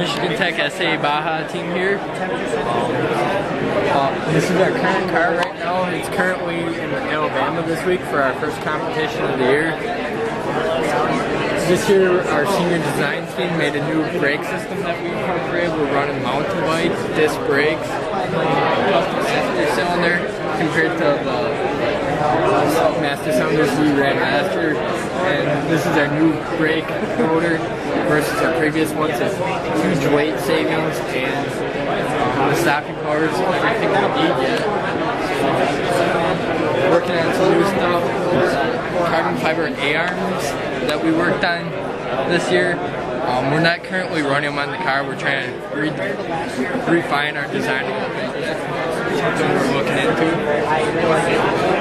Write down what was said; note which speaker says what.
Speaker 1: Michigan Tech SAE Baja team here. This is our current car right now. It's currently in Alabama this week for our first competition of the year. This year, our senior design team made a new brake system that we incorporated. We're running mountain bikes, disc brakes, custom master cylinder compared to the master cylinders we ran last year. And this is our new brake motor versus our previous ones. It's huge weight savings and the stopping powers, everything we need yet. Working on some new stuff, carbon fiber A-arms that we worked on this year. We're not currently running them on the car. We're trying to refine our design a little bit. That's something we're looking into.